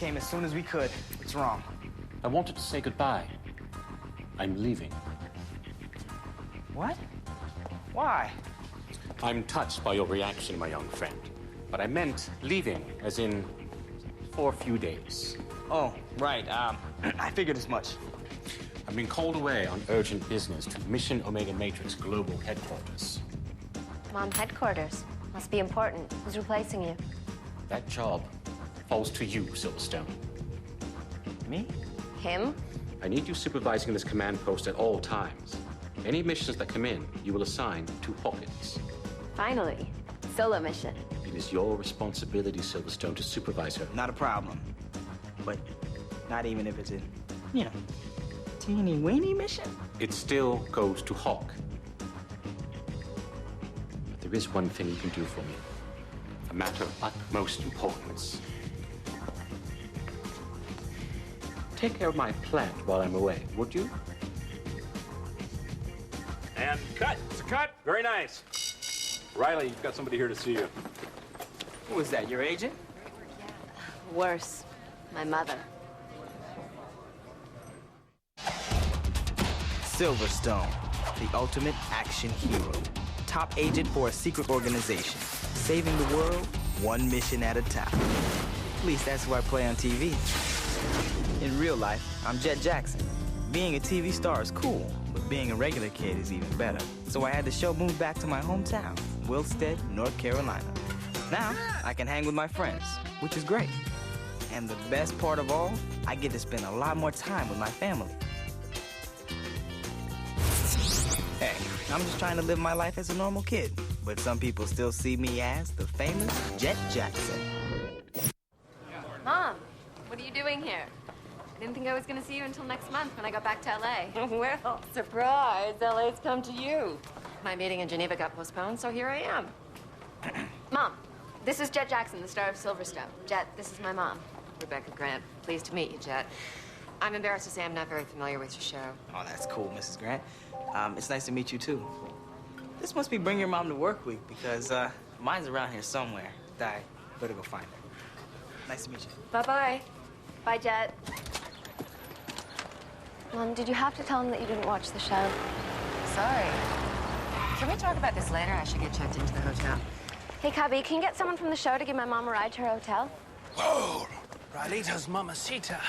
came as soon as we could. What's wrong? I wanted to say goodbye. I'm leaving. What? Why? I'm touched by your reaction, my young friend. But I meant leaving, as in for a few days. Oh, right. I figured as much. I've been called away on urgent business to Mission Omega Matrix Global Headquarters. Mom, headquarters. Must be important. Who's replacing you? That job falls to you, Silverstone. Me? Him? I need you supervising this command post at all times. Any missions that come in, you will assign to Hawkins. Finally. Solo mission. It is your responsibility, Silverstone, to supervise her. Not a problem. But not even if it's a, teeny weeny mission? It still goes to Hawk. But there is one thing you can do for me. A matter of utmost importance. Take care of my plant while I'm away, would you? And cut. It's a cut. Very nice. Riley, you've got somebody here to see you. Who is that, your agent? Worse. My mother. Silverstone, the ultimate action hero. Top agent for a secret organization. Saving the world, one mission at a time. At least that's who I play on TV. In real life, I'm Jett Jackson. Being a TV star is cool, but being a regular kid is even better. So I had the show move back to my hometown, Wilstead, North Carolina. Now, I can hang with my friends, which is great. And the best part of all, I get to spend a lot more time with my family. Hey, I'm just trying to live my life as a normal kid, but some people still see me as the famous Jett Jackson. Mom, what are you doing here? I didn't think I was going to see you until next month when I got back to L.A. Well, surprise, LA's come to you. My meeting in Geneva got postponed, so here I am. Mom, this is Jett Jackson, the star of Silverstone. Jett, this is my mom. Rebecca Grant, pleased to meet you, Jett. I'm embarrassed to say I'm not very familiar with your show. Oh, that's cool, Mrs. Grant. It's nice to meet you, too. This must be Bring Your Mom to Work Week, because mine's around here somewhere. I better go find her. Nice to meet you. Bye-bye. Bye, Jett. Mom, did you have to tell him that you didn't watch the show? Sorry. Can we talk about this later? I should get checked into the hotel. Hey, Cubby, can you get someone from the show to give my mom a ride to her hotel? Whoa! Railitas mamacita.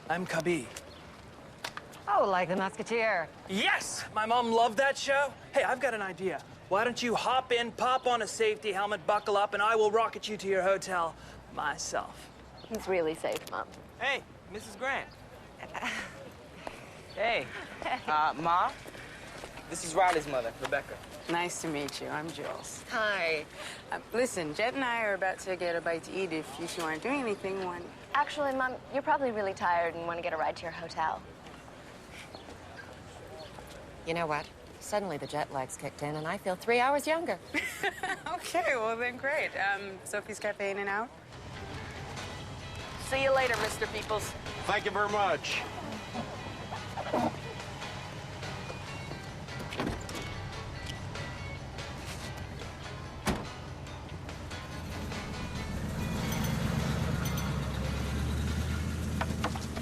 I'm Kabi. Oh, like the Musketeer. Yes! My mom loved that show. Hey, I've got an idea. Why don't you hop in, pop on a safety helmet, buckle up, and I will rocket you to your hotel myself. It's really safe, Mom. Hey, Mrs. Grant. Hey. Ma, this is Riley's mother, Rebecca. Nice to meet you. I'm Jules. Hi. Listen, Jett and I are about to get a bite to eat. If you two aren't doing anything, one... Actually, Mom, you're probably really tired and want to get a ride to your hotel. You know what? Suddenly the jet lag's kicked in, and I feel 3 hours younger. Okay, well then great. Sophie's Cafe in and out. See you later, Mr. Peoples. Thank you very much.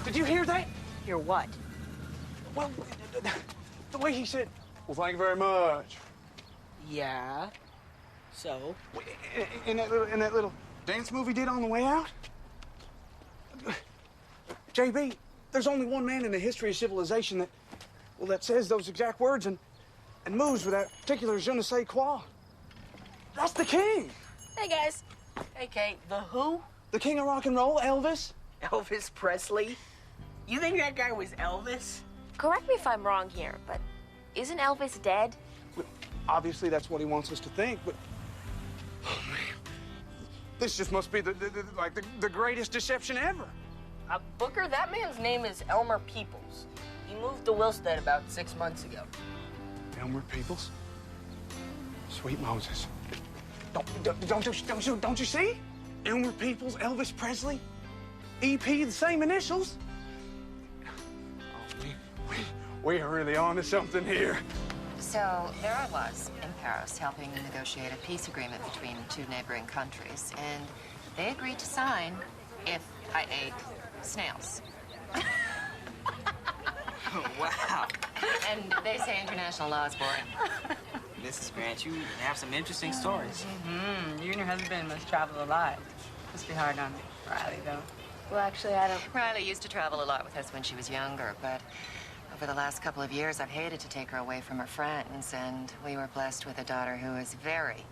Did you hear that? Hear what? Well, the way he said, well, thank you very much. Yeah. So? In that little dance move he did on the way out? JB, there's only one man in the history of civilization that says those exact words and moves with that particular je ne sais quoi. That's the king. Hey, guys. Hey, Kate. The who? The king of rock and roll, Elvis. Elvis Presley? You think that guy was Elvis? Correct me if I'm wrong here, but isn't Elvis dead? Well, obviously, that's what he wants us to think, but... Oh, man. This just must be the greatest deception ever. Booker, that man's name is Elmer Peoples. He moved to Wilstead about 6 months ago. Elmer Peoples? Sweet Moses. Don't you see? Elmer Peoples, Elvis Presley, EP, the same initials. Oh, we are really on to something here. So there I was in Paris helping negotiate a peace agreement between two neighboring countries, and they agreed to sign if I ate snails. Wow. And they say international law is boring. Mrs. Grant, you have some interesting stories. You and your husband must travel a lot. Must be hard on Riley, though. Well, actually, I don't. Riley used to travel a lot with us when she was younger, but over the last couple of years, I've hated to take her away from her friends, and we were blessed with a daughter who is very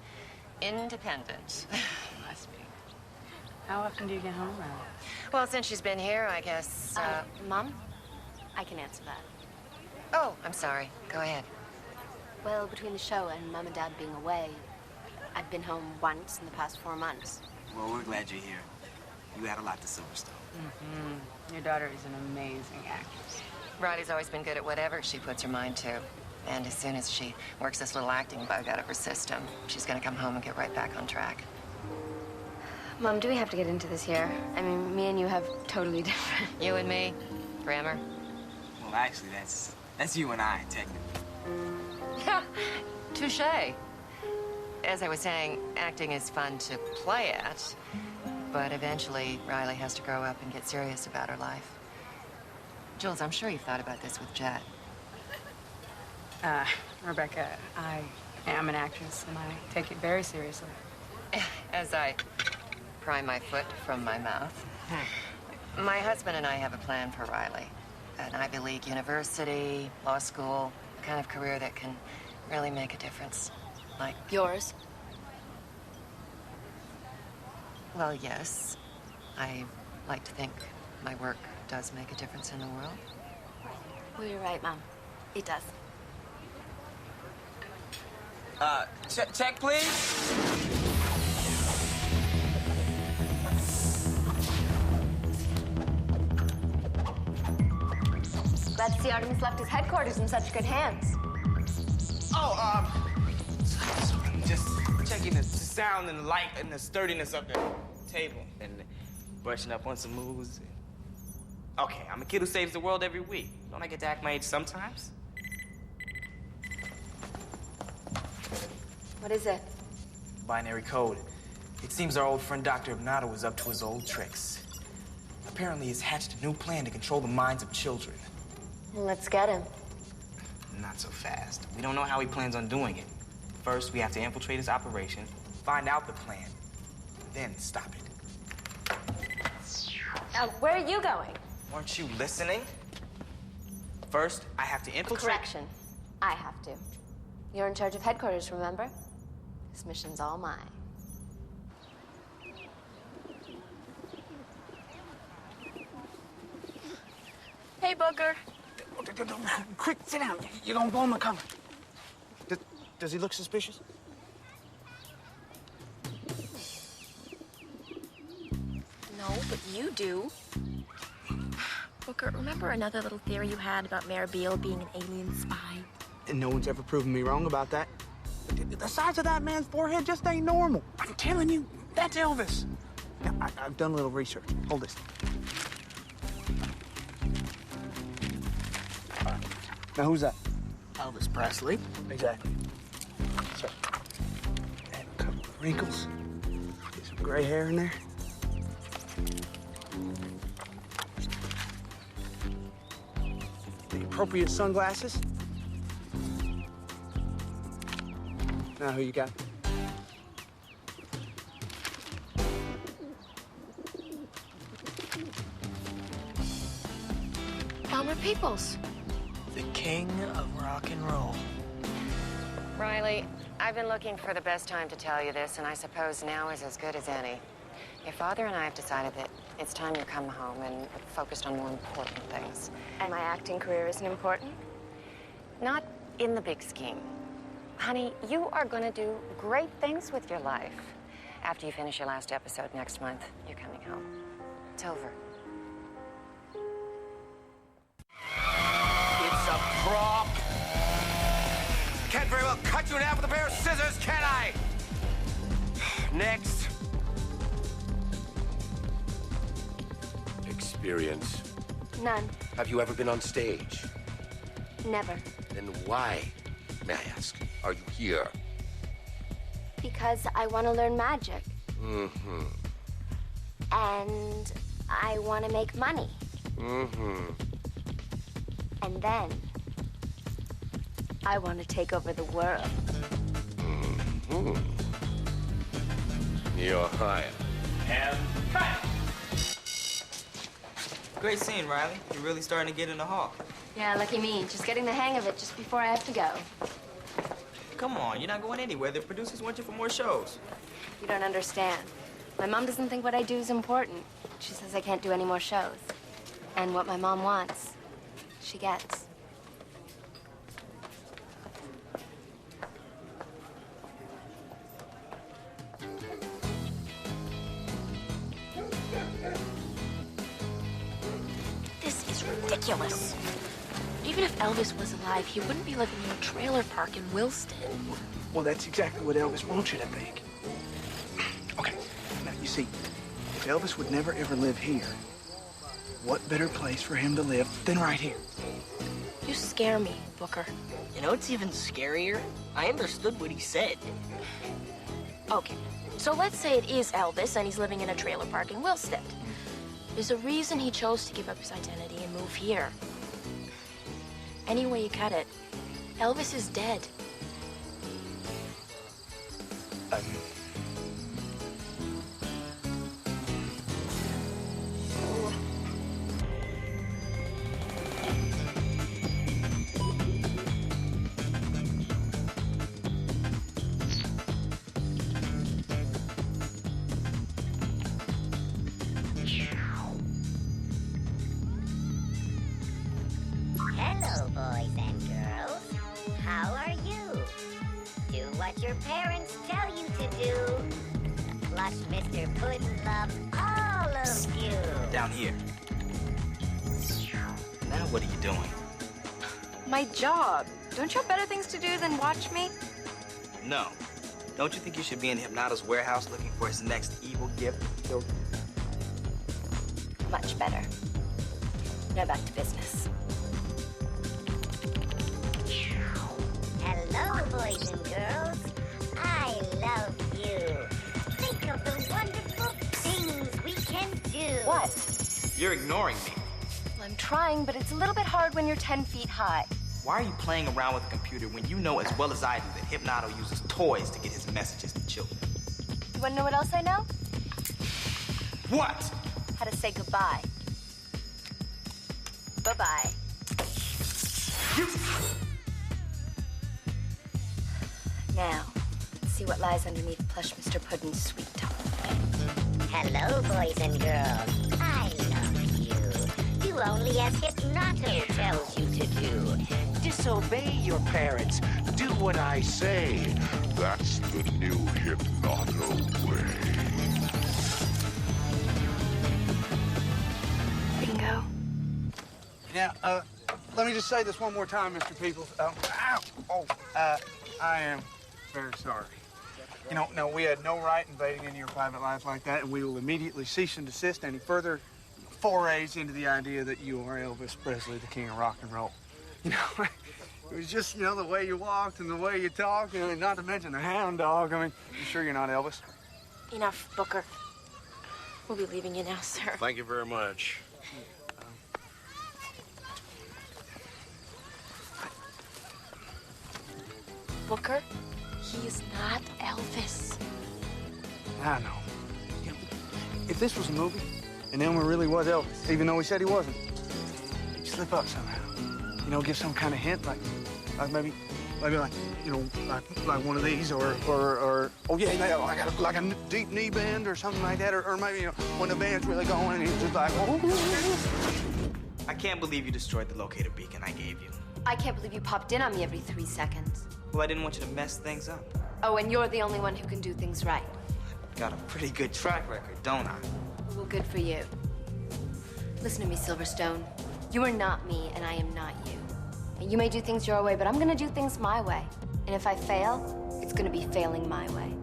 independent. Must be. How often do you get home, Riley? Well, since she's been here, I guess, Mom, I can answer that. Oh, I'm sorry. Go ahead. Well, between the show and Mom and Dad being away, I've been home once in the past 4 months. Well, we're glad you're here. You add a lot to Silverstone. Your daughter is an amazing actress. Riley's always been good at whatever she puts her mind to. And as soon as she works this little acting bug out of her system, she's gonna come home and get right back on track. Mom, do we have to get into this here? I mean, me and you have totally different... You and me, grammar. Well, actually, that's you and I, technically. Touché. As I was saying, acting is fun to play at, but eventually Riley has to grow up and get serious about her life. Jules, I'm sure you've thought about this with Jett. Rebecca, I am an actress, and I take it very seriously. As I pry my foot from my mouth. My husband and I have a plan for Riley. An Ivy League university, law school, the kind of career that can really make a difference. Like, Yours? well, yes. I like to think my work does make a difference in the world. Well, you're right, Mom. It does. Check, please. Glad to see Artemis left his headquarters in such good hands. Oh, just checking the sound and the light and the sturdiness of the table and brushing up on some moves. Okay, I'm a kid who saves the world every week. Don't I get to act my age sometimes? What is it? Binary code. It seems our old friend Dr. Ignata was up to his old tricks. Apparently he's hatched a new plan to control the minds of children. Well, let's get him. Not so fast. We don't know how he plans on doing it. First, we have to infiltrate his operation, find out the plan, then stop it. Where are you going? Weren't you listening? First, I have to infiltrate... Correction. I have to. You're in charge of headquarters, remember? This mission's all mine. Hey, Booker. Quick, sit down. You're gonna blow my cover. Does he look suspicious? No, but you do. Booker, remember another little theory you had about Mayor Beale being an alien spy? And no one's ever proven me wrong about that. The size of that man's forehead just ain't normal. I'm telling you, that's Elvis. Now, I've done a little research. Hold this. Now, who's that? Elvis Presley. Exactly. So, add a couple of wrinkles. Get some gray hair in there. The appropriate sunglasses. Now, who you got? Elmer Peoples. The king of rock and roll. Riley, I've been looking for the best time to tell you this, and I suppose now is as good as any. Your father and I have decided that it's time you come home and focused on more important things. And my acting career isn't important? Not in the big scheme. Honey, you are going to do great things with your life. After you finish your last episode next month, you're coming home. It's over. It's a prop. Can't very well cut you in half with a pair of scissors, can I? Next. Experience. None. Have you ever been on stage? Never. Then why, may I ask, are you here? Because I want to learn magic. Mm-hmm. And I want to make money. Mm-hmm. And then I want to take over the world. Mm-hmm. You're hired. And cut! Great scene, Riley. You're really starting to get in the hall. Yeah, lucky me. Just getting the hang of it just before I have to go. Come on, you're not going anywhere. The producers want you for more shows. You don't understand. My mom doesn't think what I do is important. She says I can't do any more shows. And what my mom wants, she gets. This is ridiculous. Even if Elvis was alive, he wouldn't be living in a trailer park in Wilston. Well, that's exactly what Elvis wants you to think. Okay, now you see, if Elvis would never ever live here, what better place for him to live than right here? You scare me, Booker. You know what's even scarier? I understood what he said. Okay, so let's say it is Elvis and he's living in a trailer park in Wilston. There's a reason he chose to give up his identity and move here. Any way you cut it, Elvis is dead. Hello, boys and girls. How are you? Do what your parents tell you to do. Plush Mr. Puddin loves all of you. Down here. Now what are you doing? My job. Don't you have better things to do than watch me? No. Don't you think you should be in Hypnoto's warehouse looking for his next evil gift? Much better. Now back to business. Hello, boys and girls. I love you. Think of the wonderful things we can do. What? You're ignoring me. Well, I'm trying, but it's a little bit hard when you're 10 feet high. Why are you playing around with a computer when you know as well as I do that Hypnoto uses toys to get his messages to children? You want to know what else I know? What? How to say goodbye. Bye-bye. Now, let's see what lies underneath Plush Mr. Puddin's sweet tongue. Hello, boys and girls. I love you. Do only as Hypnoto tells you to do. Disobey your parents. Do what I say. That's the new Hypnoto way. Bingo. Now, let me just say this one more time, Mr. Peoples. I am very sorry. You know, no, we had no right invading into your private life like that, and we will immediately cease and desist any further forays into the idea that you are Elvis Presley, the king of rock and roll. You know, it was just, you know, the way you walked and the way you talked, and not to mention the hound dog. I mean, you sure you're not Elvis? Enough, Booker. We'll be leaving you now, sir. Thank you very much. Booker, he is not Elvis. I know. You know, if this was a movie, and Elmer really was Elvis, even though he said he wasn't, he'd slip up somehow. You know, give some kind of hint, like maybe like, you know, like one of these, or oh yeah, like a deep knee bend or something like that, or maybe, you know, when the band's really going, and he's just like, oh. I can't believe you destroyed the locator beacon I gave you. I can't believe you popped in on me every 3 seconds. Well, I didn't want you to mess things up. Oh, and you're the only one who can do things right. Got a pretty good track record, don't I? Well, good for you. Listen to me, Silverstone. You are not me, and I am not you. And you may do things your way, but I'm gonna do things my way. And if I fail, it's gonna be failing my way.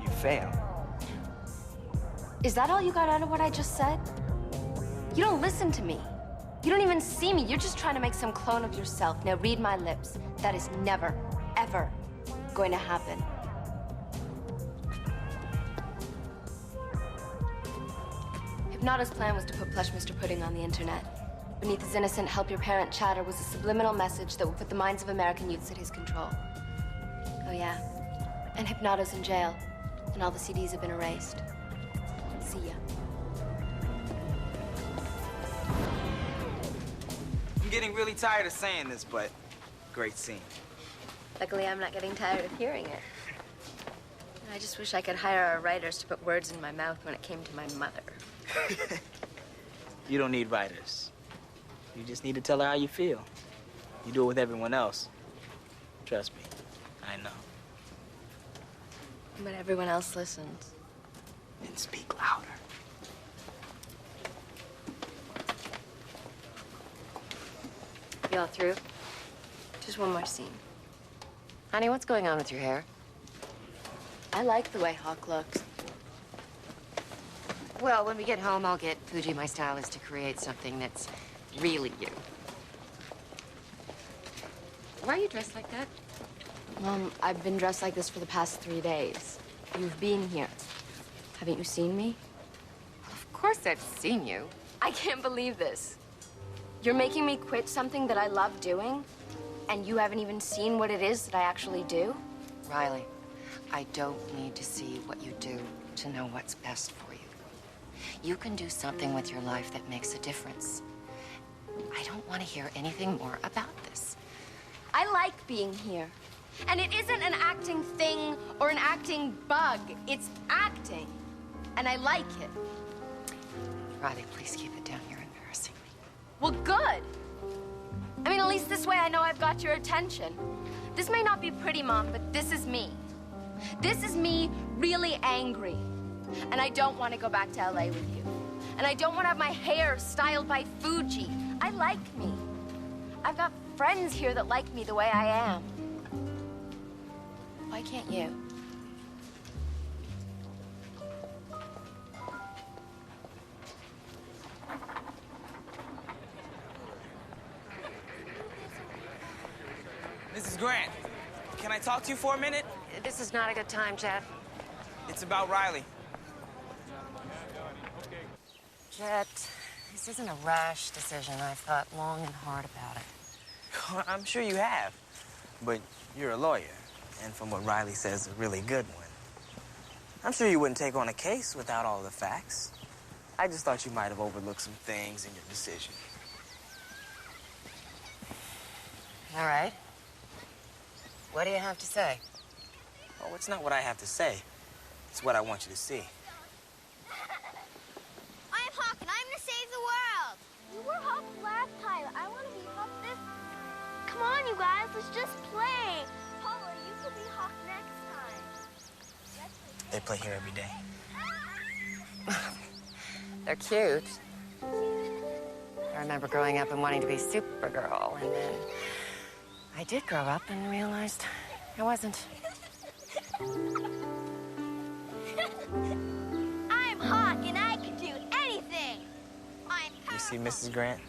You fail. Is that all you got out of what I just said? You don't listen to me. You don't even see me. You're just trying to make some clone of yourself. Now read my lips. That is never, ever going to happen. Hypnato's plan was to put Plush Mr. Pudding on the internet. Beneath his innocent help your parent chatter was a subliminal message that would put the minds of American youths at his control. Oh yeah, and Hypnato's in jail, and all the CDs have been erased. See ya. I'm getting really tired of saying this, but great scene. Luckily, I'm not getting tired of hearing it. I just wish I could hire our writers to put words in my mouth when it came to my mother. You don't need writers. You just need to tell her how you feel. You do it with everyone else. Trust me, I know. But everyone else listens. Then speak louder. You all through? Just one more scene. Honey, what's going on with your hair? I like the way Hawk looks. Well, when we get home, I'll get Fuji, my stylist, to create something that's really you. Why are you dressed like that? Mom, I've been dressed like this for the past 3 days. You've been here. Haven't you seen me? Of course I've seen you. I can't believe this. You're making me quit something that I love doing, and you haven't even seen what it is that I actually do? Riley, I don't need to see what you do to know what's best for you. You can do something with your life that makes a difference. I don't want to hear anything more about this. I like being here. And it isn't an acting thing or an acting bug. It's acting. And I like it. Riley, please keep it down. You're embarrassing me. Well, good. I mean, at least this way I know I've got your attention. This may not be pretty, Mom, but this is me. This is me really angry. And I don't want to go back to LA with you. And I don't want to have my hair styled by Fuji. I like me. I've got friends here that like me the way I am. Why can't you? Mrs. Grant, can I talk to you for a minute? This is not a good time, Jett. It's about Riley. Jett, this isn't a rash decision. I've thought long and hard about it. I'm sure you have, but you're a lawyer, and from what Riley says, a really good one. I'm sure you wouldn't take on a case without all the facts. I just thought you might have overlooked some things in your decision. All right. What do you have to say? Oh, it's not what I have to say. It's what I want you to see. I'm Hawk, and I'm gonna save the world. You were Hawk last time. I want to be Hawk this. Come on, you guys, let's just play. Paula, you could be Hawk next time. They play here every day. They're cute. I remember growing up and wanting to be Supergirl, and then I did grow up and realized I wasn't. I'm Hawk, and I can do anything. I'm You see, Mrs. Grant?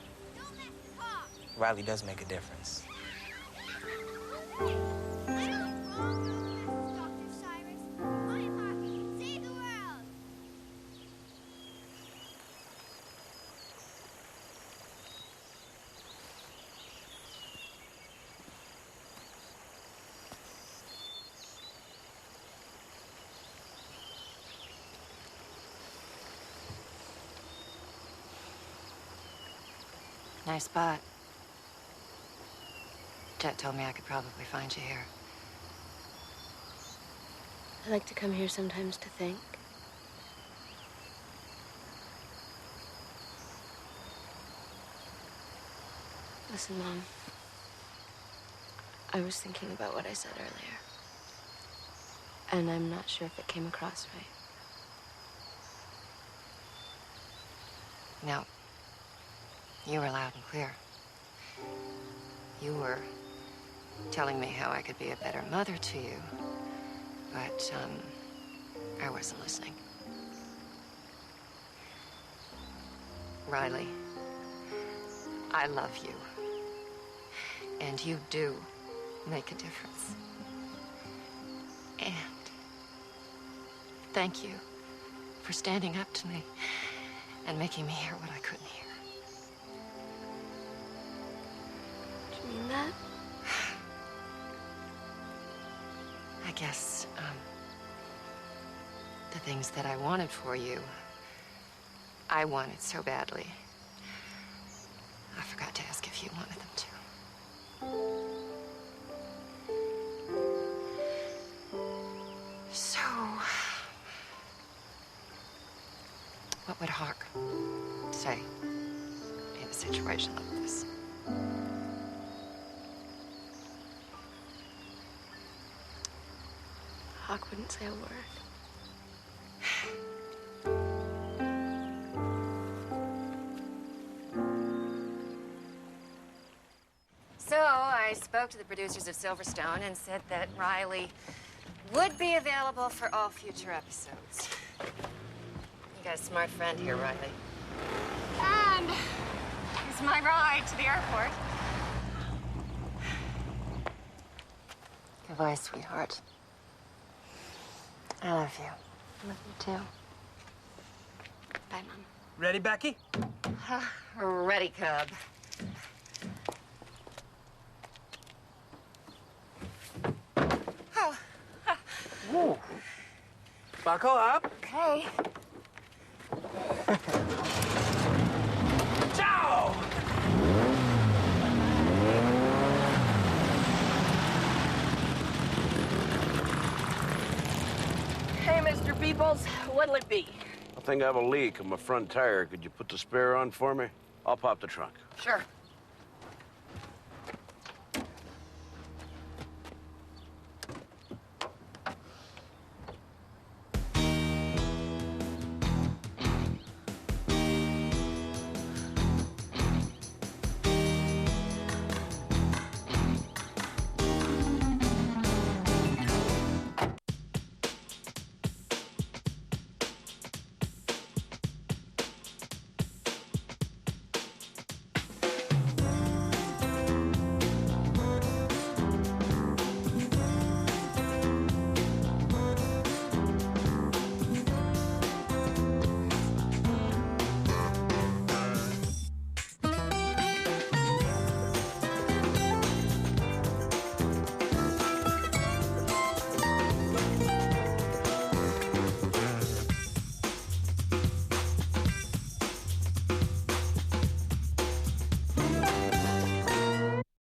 Riley does make a difference. Nice spot. Jett told me I could probably find you here. I like to come here sometimes to think. Listen, Mom. I was thinking about what I said earlier. And I'm not sure if it came across right. No. You were loud and clear. You were telling me how I could be a better mother to you, but, I wasn't listening. Riley, I love you. And you do make a difference. And thank you for standing up to me and making me hear what I couldn't hear. Do you mean that? I guess, the things that I wanted for you, I wanted so badly. I forgot to ask if you wanted them too. So, what would Hawk say in a situation like this? Hawk wouldn't say a word. So I spoke to the producers of Silverstone and said that Riley would be available for all future episodes. You got a smart friend here, Riley. And here's my ride to the airport. Goodbye, sweetheart. I love you. I love you too. Bye, Mom. Ready, Becky? Ready, Cub. Oh. Whoa. Buckle up. Okay. Ciao! Hey, Mr. Peoples, what'll it be? I think I have a leak in my front tire. Could you put the spare on for me? I'll pop the trunk. Sure.